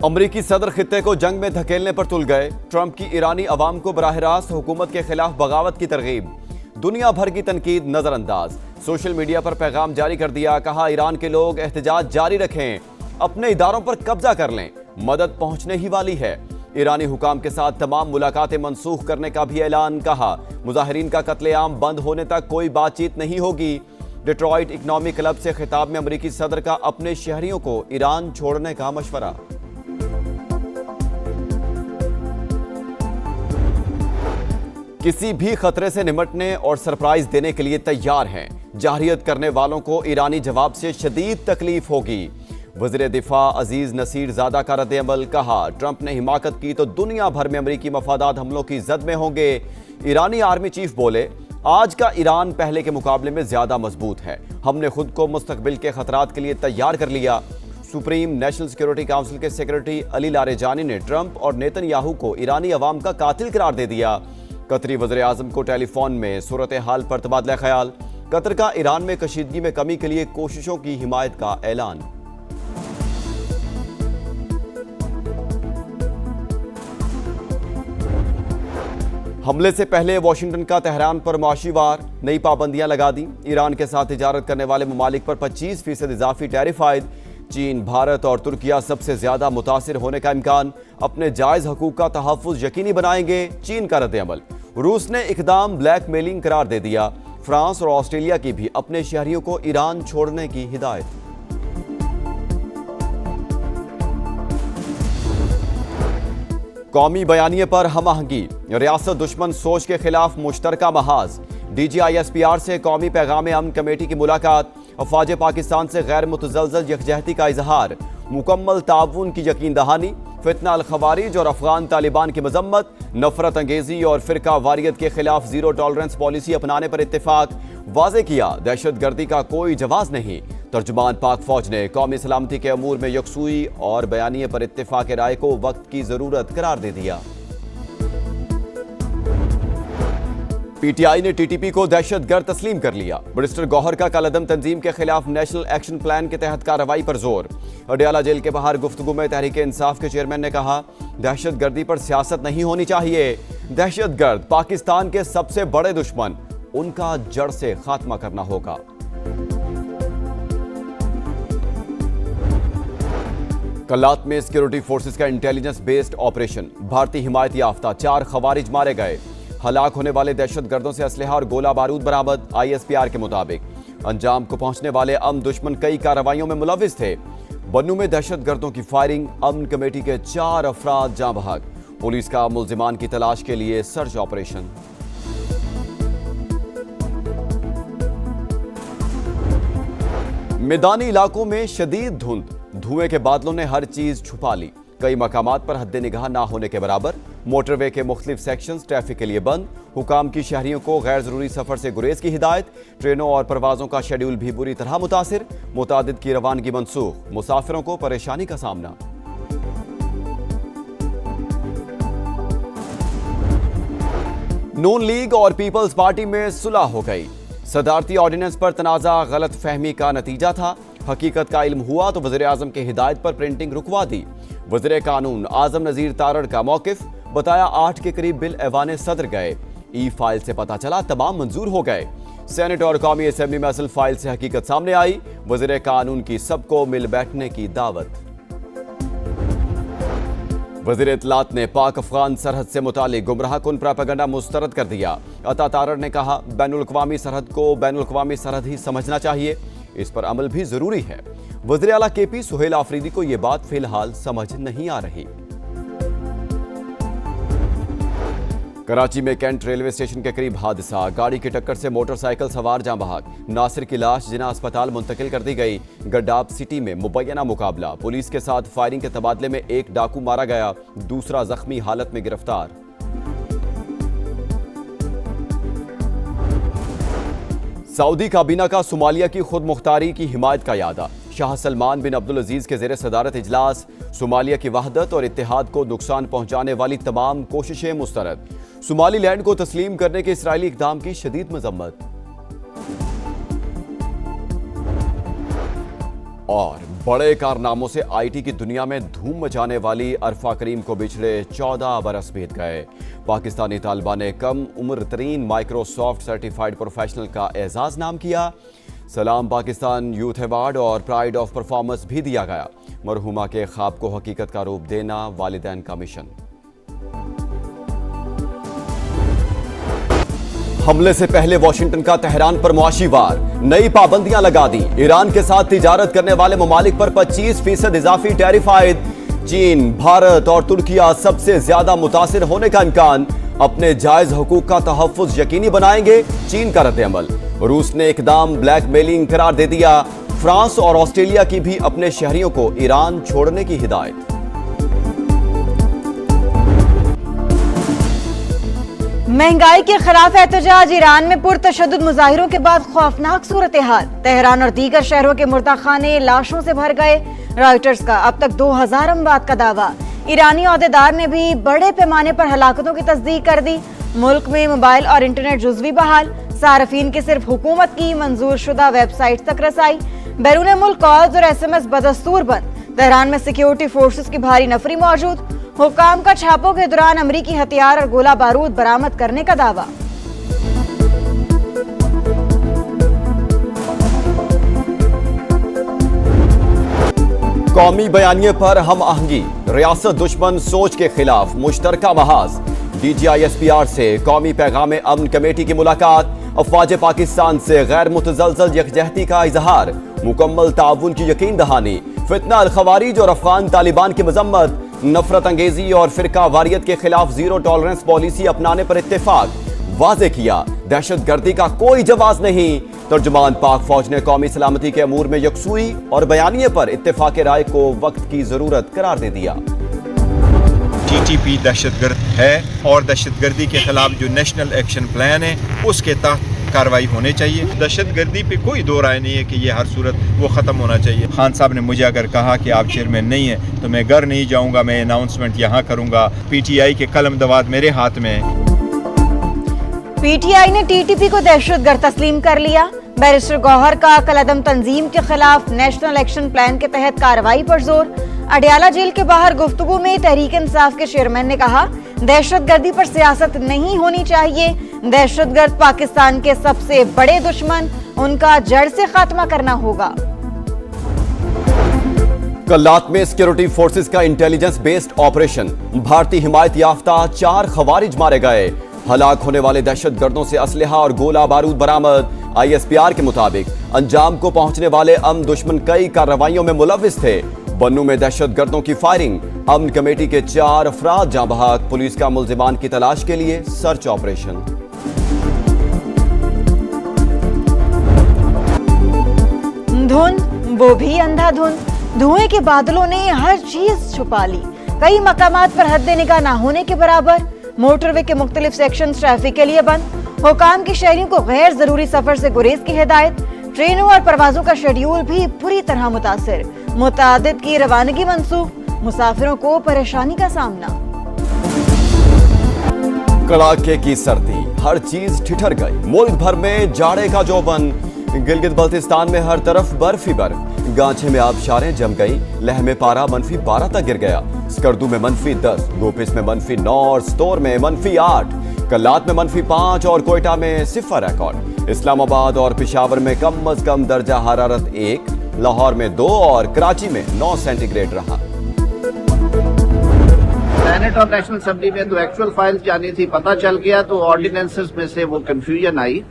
अमरीकी सदर खित्ते को जंग में धकेलने पर तुल गए। ट्रंप की ईरानी अवाम को बराह रास्त हुकूमत के खिलाफ बगावत की तरगीब। दुनिया भर की तनकीद नजरअंदाज। सोशल मीडिया पर पैगाम जारी कर दिया, कहा ईरान के लोग एहतजाज जारी रखें, अपने इदारों पर कब्जा कर लें, मदद पहुंचने ही वाली है। ईरानी हुकाम के साथ तमाम मुलाकातें मनसूख करने का भी ऐलान। कहा मुजाहिरीन का कत्लेआम बंद होने तक कोई बातचीत नहीं होगी। डेट्रॉइट इकनॉमी क्लब से खिताब में अमरीकी सदर का अपने शहरियों को ईरान छोड़ने का मशवरा। किसी भी खतरे से निपटने और सरप्राइज देने के लिए तैयार हैं। जाहिरियत करने वालों को ईरानी जवाब से शदीद तकलीफ होगी। वज़ीर दिफा अजीज नसीर ज़ादा का रद्द-ए-अमल। कहा ट्रंप ने हिमाकत की तो दुनिया भर में अमरीकी मफादात हमलों की जद में होंगे। ईरानी आर्मी चीफ बोले, आज का ईरान पहले के मुकाबले में ज्यादा मजबूत है। हमने खुद को मुस्तकबिल के खतरात के लिए तैयार कर लिया। सुप्रीम नेशनल सिक्योरिटी काउंसिल के सेक्रेटरी अली लारेजानी ने ट्रंप और नेतन्याहू को ईरानी अवाम का कातिल करार दे दिया। कतरी वज़ीर आज़म को टेलीफोन में सूरत हाल पर तबादला ख्याल। कतर का ईरान में कशीदगी में कमी के लिए कोशिशों की हिमायत का ऐलान। हमले से पहले वाशिंगटन का तेहरान पर मुआशी वार, नई पाबंदियां लगा दी। ईरान के साथ तिजारत करने वाले ममालिक पर 25% इजाफी टैरिफ आयद। चीन, भारत और तुर्किया सबसे ज्यादा मुतासिर होने का इम्कान। अपने जायज हकूक का तहफ़्फ़ुज़ यकीनी बनाएंगे। चीन का रद्द-ए-अमल। रूस ने इक़दाम ब्लैकमेलिंग करार दे दिया। फ्रांस और ऑस्ट्रेलिया की भी अपने शहरियों को ईरान छोड़ने की हिदायत। कौमी बयानिए पर हम आहंगी। रियासत दुश्मन सोच के खिलाफ मुश्तरका महाज। DGISPR से कौमी पैगाम अमन कमेटी की मुलाकात। अफवाज पाकिस्तान से गैर मुतज़लज़ल यकजहती का इजहार। मुकम्मल ताउन की यकीन दहानी। फितना अल खवारिज और अफगान तालिबान की मजम्मत। नफरत अंगेजी और फिरका वारियत के खिलाफ जीरो टॉलरेंस पॉलिसी अपनाने पर इत्तेफाक। वाज़े किया दहशत गर्दी का कोई जवाज नहीं। तर्जुमान पाक फौज ने कौमी सलामती के अमूर में यकसुई और बयानिए पर इत्तेफाक राय को वक्त की जरूरत करार दे दिया। PTI ने TTP को दहशतगर्द तस्लीम कर लिया। बैरिस्टर गौहर का कलअदम तंजीम के खिलाफ नेशनल एक्शन प्लान के तहत कार्रवाई पर जोर। अडयाला जेल के बाहर गुफ्तगू में तहरीक इंसाफ के चेयरमैन ने कहा, दहशतगर्दी पर सियासत नहीं होनी चाहिए। दहशतगर्द पाकिस्तान के सबसे बड़े दुश्मन, उनका जड़ से खात्मा करना होगा। कल्लात में सिक्योरिटी फोर्सेस का इंटेलिजेंस बेस्ड ऑपरेशन। भारतीय हिमायत याफ्ता 4 खवारिज मारे गए। हलाक होने वाले दहशतगर्दों से असलहा और गोला बारूद बरामद। ISPR के मुताबिक अंजाम को पहुंचने वाले अमन दुश्मन कई कार्रवाइयों में मुलविस थे। बन्नू में दहशतगर्दों की फायरिंग। अमन कमेटी के 4 अफराद जाँ बहक। पुलिस का मुल्जिमान की तलाश के लिए सर्च ऑपरेशन। मैदानी इलाकों में शदीद धुंध। धुएं के बादलों ने हर चीज छुपा ली। कई मकामात पर हद्दे निगाह ना होने के बराबर। मोटरवे के मुख्तलिफ सेक्शंस ट्रैफिक के लिए बंद। हुकाम की शहरियों को गैर जरूरी सफर से गुरेज की हिदायत। ट्रेनों और परवाजों का शेड्यूल भी बुरी तरह मुतासिर। मुतादिद की रवानगी मनसूख। मुसाफिरों को परेशानी का सामना। नून लीग और पीपल्स पार्टी में सुलह हो गई। सदारती ऑर्डिनेंस पर तनाजा गलत फहमी का नतीजा था। हकीकत का इल्म हुआ तो वज़ीर आज़म की हिदायत पर प्रिंटिंग रुकवा दी। वज़ीर कानून आज़म नज़ीर तारड़ का मौकिफ। बताया 8 के करीब बिल ऐवान सदर गए। ई फाइल से पता चला तमाम मंजूर हो गए। सेनेट और कौमी असेंबली में असल फाइल से हकीकत सामने आई। वज़ीर कानून की सबको मिल बैठने की दावत। वज़ीर इत्तलात ने पाक अफगान सरहद से मुतालिक गुमराहकुन प्रोपेगेंडा मुस्तरद कर दिया। अता तारड़ ने कहा, बैनुल-अक़वामी सरहद को बैनुल-अक़वामी सरहद ही समझना चाहिए, इस पर अमल भी जरूरी है। वज़ीर आला KP सुहेल आफरीदी को यह बात फिलहाल समझ नहीं आ रही। कराची में कैंट रेलवे स्टेशन के करीब हादसा। गाड़ी की टक्कर से मोटरसाइकिल सवार जाँ बहक। नासिर की लाश जिना अस्पताल मुंतकिल कर दी गई। गड्डाब सिटी में मुबैना मुकाबला। पुलिस के साथ फायरिंग के तबादले में एक डाकू मारा गया, दूसरा जख्मी हालत में गिरफ्तार। सऊदी काबीना का सोमालिया की खुद मुख्तारी की हिमायत का यादा। शाह सलमान बिन अब्दुल अजीज के ज़ेरे सदारत इजलास। सोमालिया की वहदत और इत्तेहाद को नुकसान पहुंचाने वाली तमाम कोशिशें मुस्तरद। सोमालीलैंड को तस्लीम करने के इसराइली इक़दाम की शदीद मजम्मत। और बड़े कारनामों से आईटी की दुनिया में धूम मचाने वाली अरफा करीम को पिछले 14 बरस बीत गए। पाकिस्तानी तालिबान ने कम उम्र तरीन माइक्रोसॉफ्ट सर्टिफाइड प्रोफेशनल का एजाज नाम किया। सलाम पाकिस्तान यूथ अवार्ड और प्राइड ऑफ परफॉर्मेंस भी दिया गया। मरहुमा के ख्वाब को हकीकत का रूप देना वालिदैन का मिशन। हमले से पहले वाशिंगटन का तेहरान पर मुआशी वार, नई पाबंदियां लगा दी। ईरान के साथ तिजारत करने वाले ममालिक पर 25% इजाफी टैरिफ आयद। चीन, भारत और तुर्किया सबसे ज्यादा मुतासिर होने का इम्कान। अपने जायज हुकूक का तहफ्फुज यकीनी बनाएंगे, चीन का रद्द-ए-अमल। रूस ने इकदाम ब्लैकमेलिंग करार दे दिया। फ्रांस और ऑस्ट्रेलिया की भी अपने शहरियों को ईरान छोड़ने की हिदायत। महंगाई के खिलाफ एहतजाज, ईरान में पुरतशद्दुद मुजाहिरों के बाद खौफनाक सूरत हाल। तेहरान और दीगर शहरों के मुर्दाखाने लाशों से भर गए। रॉयटर्स का अब तक 2000 अमवात का दावा। ईरानी ओहदेदार ने भी बड़े पैमाने पर हलाकतों की तस्दीक कर दी। मुल्क में मोबाइल और इंटरनेट जुज़वी बहाल। सार्फिन की सिर्फ हुकूमत की मंजूर शुदा वेबसाइट तक रसाई। बैरून मुल्क कॉल्स और SMS बदस्तूर बंद। तेहरान में सिक्योरिटी फोर्सेस की भारी नफरी मौजूद। हुकाम का छापों के दौरान अमरीकी हथियार और गोला बारूद बरामद करने का दावा। कौमी बयानिए पर हम आहंगी, रियासत दुश्मन सोच के खिलाफ मुश्तरका महाज। DGISPR से कौमी पैगाम अमन कमेटी की मुलाकात। अफवाज पाकिस्तान से गैर मुतजलजल यकजहती का इजहार। मुकम्मल ताउन की यकीन दहानी। फितना अल खवारिज और अफगान तालिबान की मजम्मत। नफरत अंगेजी और फिरका वारियत के खिलाफ जीरो टॉलरेंस पॉलिसी अपनाने पर इत्तेफाक। वाजे किया, दहशत गर्दी का कोई जवाब नहीं। तर्जुमान पाक फौज ने कौमी सलामती के अमूर में यकसुई और बयानिए पर इत्तेफाक राय को वक्त की जरूरत करार दे दिया। TTP दहशतगर्द है और दहशतगर्दी के खिलाफ जो नेशनल एक्शन प्लान है उसके तहत कार्रवाई होनी चाहिए। दहशतगर्दी पे कोई दो राय नहीं है कि ये हर सूरत वो ख़त्म होना चाहिए। खान साहब ने मुझे अगर कहा कि आप चेयरमैन नहीं हैं तो मैं घर नहीं जाऊंगा, मैं अनाउंसमेंट यहाँ करूंगा। PTI के कलम दवात मेरे हाथ में है। PTI ने TTP को दहशतगर्द तस्लीम कर लिया। बैरिस्टर गौहर का कलअदम तंजीम के खिलाफ नेशनल एक्शन प्लान के तहत कार्रवाई पर जोर। अडियाला जेल के बाहर गुफ्तगू में तहरीक इंसाफ के चेयरमैन ने कहा, दहशतगर्दी पर सियासत नहीं होनी चाहिए। दहशतगर्द पाकिस्तान के सबसे बड़े दुश्मन, उनका जड़ से खात्मा करना होगा। कल्लात में सिक्योरिटी फोर्सेस का इंटेलिजेंस बेस्ड ऑपरेशन। भारतीय हिमायत याफ्ता 4 खवारिज मारे गए। हलाक होने वाले दहशतगर्दों से असलहा और गोला बारूद बरामद। ISPR के मुताबिक अंजाम को पहुंचने वाले अमन दुश्मन कई कार्रवाइयों में मुलव्विस थे। बन्नू में दहशतगर्दों की फायरिंग। अमन कमेटी के 4 अफराद जाँ बहक। पुलिस का मुल्जिमान की तलाश के लिए सर्च ऑपरेशन। धुंध, वो भी अंधाधुंध। धुएं के बादलों ने हर चीज छुपा ली। कई मकामात पर हद निगाह न होने के बराबर। मोटरवे के मुख्तलिफ सेक्शन ट्रैफिक के लिए बंद। हुकाम के शहरियों को गैर जरूरी सफर से गुरेज की हिदायत। ट्रेनों और परवाजों का शेड्यूल भी बुरी तरह मुतासिर। मुतादिद की रवानगी मंसूख। मुसाफिरों को परेशानी का सामना। कड़ाके की सर्दी, हर चीज ठिठर गई। मुल्क भर में जाड़े का जोबन। गिलगित बल्तिस्तान में हर तरफ बर्फ ही बर्फ। गांचे में आबशारें जम गई। लेह में पारा -12 तक गिर गया। स्कर्दू में -10, गोपिस में -9 और स्तोर में -8। कल्लात में -5 और कोयटा में 0 रिकॉर्ड। इस्लामाबाद और पेशावर में कम अज कम दर्जा हरारत 1, लाहौर में 2 और कराची में 9 सेंटीग्रेड रहा। सेनेट और नेशनल असेंबली में तो एक्चुअल फाइल्स जानी थी, पता चल गया तो ऑर्डिनेंसेस में से वो कंफ्यूजन आई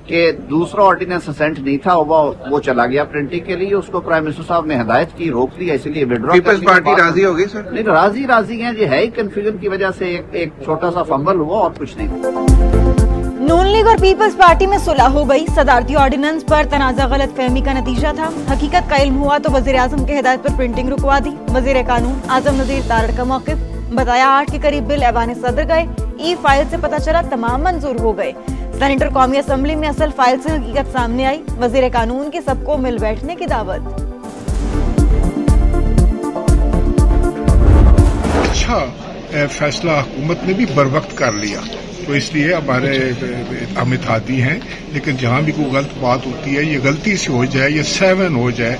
कि दूसरा ऑर्डिनेंस असेंट नहीं था, वो चला गया प्रिंटिंग के लिए। उसको प्राइम मिनिस्टर साहब ने हिदायत की, रोक दिया, इसलिए विड्रॉ। पीपल्स पार्टी राजी हो गई सर? नहीं, राजी हैं जी, है ही कंफ्यूजन की वजह से एक छोटा सा फंबल हुआ और कुछ नहीं। नून लीग और पीपल्स पार्टी में सुलह हो गई। सदारती ऑर्डिनेंस पर तनाजा गलत फहमी का नतीजा था। हकीकत का इल्म हुआ तो वजीर आजम की हिदायत पर प्रिंटिंग रुकवा दी। वजीर कानून आजम नजीर तारड़ का मौकिफ। बताया 8 के करीब बिल ऐवान सदर गए। ई फाइल से पता चला तमाम मंजूर हो गए। सेनेटर कौमी असेंबली में असल फाइल से हकीकत सामने आई। वजीर कानून की सबको मिल बैठने की दावत। अच्छा फैसला हुकूमत ने भी बर वक्त कर लिया, तो इसलिए हमारे हम इत्तेहादी हैं। लेकिन जहाँ भी कोई गलत बात होती है, ये गलती से हो जाए, ये 7 हो जाए,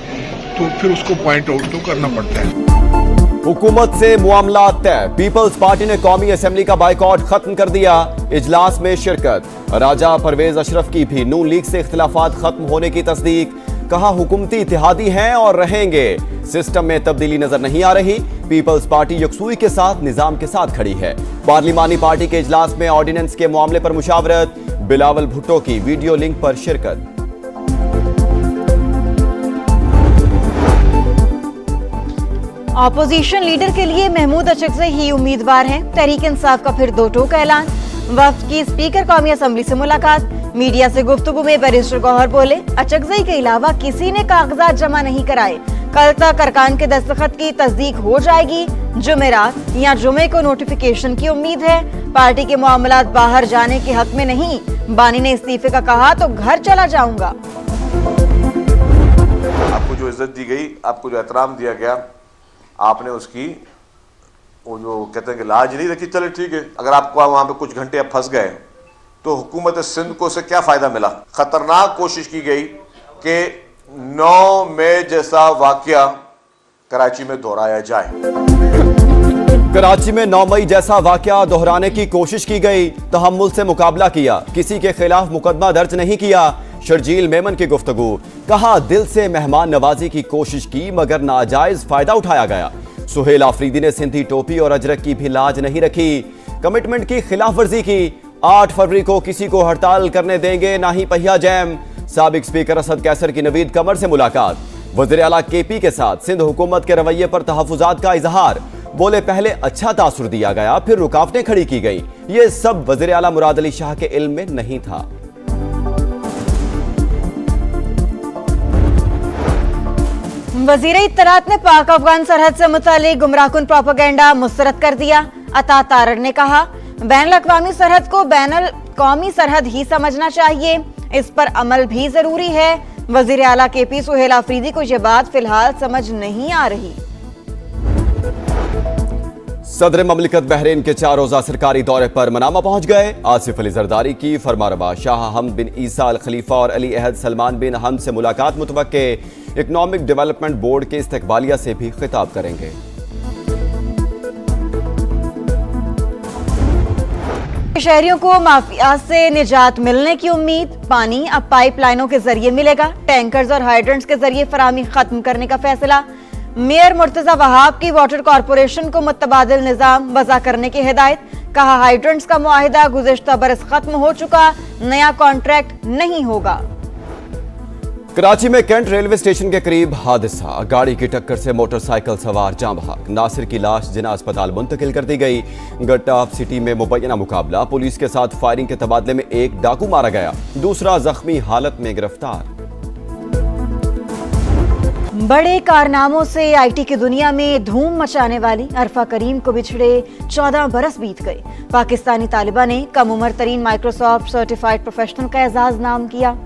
तो फिर उसको पॉइंट आउट तो करना पड़ता है। हुकूमत से मामला तय। पीपल्स पार्टी ने कौमी असेंबली का बाइकआउट खत्म कर दिया। इजलास में शिरकत। राजा परवेज अशरफ की भी नून लीग से इख्तिलाफात खत्म होने की तस्दीक। कहा हुकूमती इत्तेहादी हैं और रहेंगे। सिस्टम में तब्दीली नजर नहीं आ रही। पीपल्स पार्टी यकसुई के साथ निजाम के साथ खड़ी है। पार्लिमानी पार्टी के इजलास में ऑर्डिनेंस के मामले पर मुशावरत। बिलावल भुट्टो की वीडियो लिंक पर शिरकत। ऑपोजिशन लीडर के लिए महमूद अचकज़ई ही उम्मीदवार हैं। तहरीक इंसाफ का फिर दो टोक ऐलान। वफ्द की स्पीकर कौमी असेंबली से मुलाकात। मीडिया से गुफ्तगू में बैरिस्टर गौहर बोले, अचकज़ई के अलावा किसी ने कागजात जमा नहीं कराए। कल तक अरकान के दस्तखत की तस्दीक हो जाएगी। जुमेरात या जुमे को नोटिफिकेशन की उम्मीद है। पार्टी के मामलात बाहर जाने के हक में नहीं। बानी ने इस्तीफे का कहा तो घर चला जाऊंगा। आपको जो इज्जत दी गई, आपको जो एहतराम दिया गया, आपने उसकी वो जो कहते हैं कि लाज नहीं रखी। चले ठीक है, अगर आपको वहां पे कुछ घंटे फंस गए तो हुकूमत सिंध को से क्या फायदा मिला। खतरनाक कोशिश की गई कि 9 मई जैसा वाकया कराची में दोहराया जाए। कराची में 9 मई जैसा वाकया दोहराने की कोशिश की गई। तहम्मुल से मुकाबला किया। किसी के खिलाफ मुकदमा दर्ज नहीं किया। शर्जील मेमन की गुफ्तगू। कहा दिल से मेहमान नवाजी की कोशिश की मगर नाजायज फायदा उठाया गया। सुहेल आफरीदी ने सिंधी टोपी और अजरक की भी लाज नहीं रखी। कमिटमेंट की खिलाफ वर्जी की। 8 फरवरी को किसी को हड़ताल करने देंगे ना ही पहिया जैम। साबिक स्पीकर असद कैसर की नवीद कमर से मुलाकात। वज़ीर आला केपी के साथ सिंध हुकूमत के रवैये पर तहफ़्फ़ुज़ात का इजहार। बोले पहले अच्छा तासुर दिया गया फिर रुकावटें खड़ी की गई। ये सब वज़ीर आला मुराद अली शाह के इल्म में नहीं था। वज़ीर इत्तलात ने पाक अफगान सरहद से मुतालिक गुमराहकुन प्रोपेगेंडा मुस्तरद कर दिया। अता तारर ने कहा बैनुल अक़वामी सरहद को बैनुल कौमी सरहद ही समझना चाहिए। इस पर अमल भी जरूरी है। वज़ीर आला केपी सुहेल आफरीदी को यह बात फिलहाल समझ नहीं आ रही। सदर ममलिकत बहरीन के 4 रोजा सरकारी दौरे पर मनामा पहुंच गए। आसिफ अली जरदारी की फरमारवा। शाह हमद बिन ईसा अल खलीफा और अली अहद सलमान बिन हमद से मुलाकात मुतवक्के। इकनॉमिक डेवलपमेंट बोर्ड के इस्तकबालिया से भी खिताब करेंगे। शहरियों को माफिया से निजात मिलने की उम्मीद। पानी अब पाइपलाइनों के जरिए मिलेगा। टैंकर्स और हाइड्रेंट्स के जरिए फराहमी खत्म करने का फैसला। मेयर मुर्तजा वहाब की वाटर कॉरपोरेशन को मुतबादिल निजाम वज़ा करने की हिदायत। कहा हाइड्रेंट्स का मुआहिदा गुज़िश्ता बरस खत्म हो चुका, नया कॉन्ट्रैक्ट नहीं होगा। कराची में कैंट रेलवे स्टेशन के करीब हादसा। गाड़ी की टक्कर से मोटरसाइकिल सवार जाँ बहक। नासिर की लाश जिना अस्पताल मुंतकिल कर दी गई। गट्टा सिटी में मुबैना मुकाबला। पुलिस के साथ फायरिंग के तबादले में एक डाकू मारा गया, दूसरा जख्मी हालत में गिरफ्तार। बड़े कारनामों से आईटी की दुनिया में धूम मचाने वाली अरफा करीम को बिछड़े 14 बरस बीत गए। पाकिस्तानी तालिबा ने कम उम्र तरीन माइक्रोसॉफ्ट सर्टिफाइड प्रोफेशनल का एजाज नाम किया।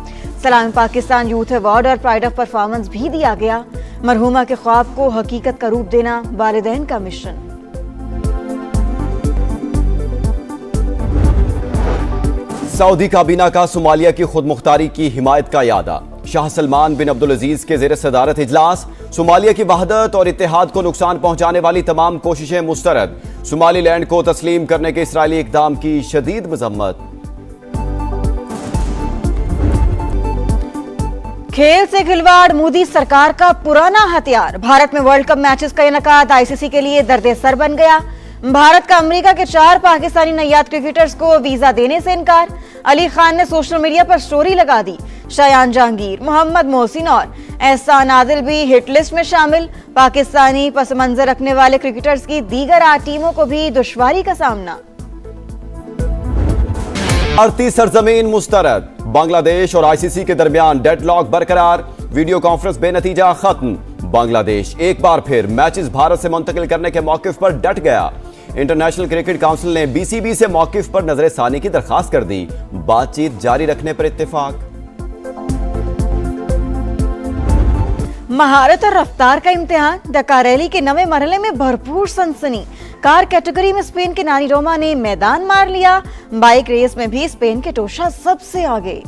सलाम पाकिस्तान यूथ अवार्ड और प्राइड ऑफ परफॉर्मेंस भी दिया गया। मरहुमा के ख्वाब को हकीकत का रूप देना वालिदैन का मिशन। सऊदी काबीना का सोमालिया की खुद मुख्तारी की हिमायत का यादा। शाह सलमान बिन अब्दुल अजीज के ज़ेर सदारत इजलास। सोमालिया की वहदत और इत्तेहाद को नुकसान पहुंचाने वाली तमाम कोशिशें मुस्तरद। सोमालीलैंड को तस्लीम करने के इसराइली इक़दाम की शदीद मजम्मत। खेल से खिलवाड़ मोदी सरकार का पुराना हथियार। भारत में वर्ल्ड कप मैचेस का इनेकाद आईसीसी के लिए दर्द-ए-सर बन गया। भारत का अमेरिका के 4 पाकिस्तानी नैयाद क्रिकेटर्स को वीजा देने से इनकार। अली खान ने सोशल मीडिया पर स्टोरी लगा दी। शायान जहांगीर, मोहम्मद मोहसिन और एहसान आदिल भी हिट लिस्ट में शामिल। पाकिस्तानी पस मंजर रखने वाले क्रिकेटर्स की दीगर 8 टीमों को भी दुश्वारी का सामना। भारतीय सरजमीन मुस्तरद। बांग्लादेश और आईसीसी के दरमियान डेडलॉक बरकरार। वीडियो कॉन्फ्रेंस बेनतीजा खत्म। बांग्लादेश एक बार फिर मैचेस भारत से मुंतकिल करने के मौकिफ पर डट गया। इंटरनेशनल क्रिकेट काउंसिल ने बीसीबी से मौकिफ पर नजरसानी की दरखास्त कर दी। बातचीत जारी रखने पर इत्तेफाक। महारत और रफ्तार का इम्तिहान। डकार रैली के नवे मरहले में भरपूर सनसनी। कार कैटेगरी में स्पेन के नानी रोमा ने मैदान मार लिया। बाइक रेस में भी स्पेन के टोशा सबसे आगे।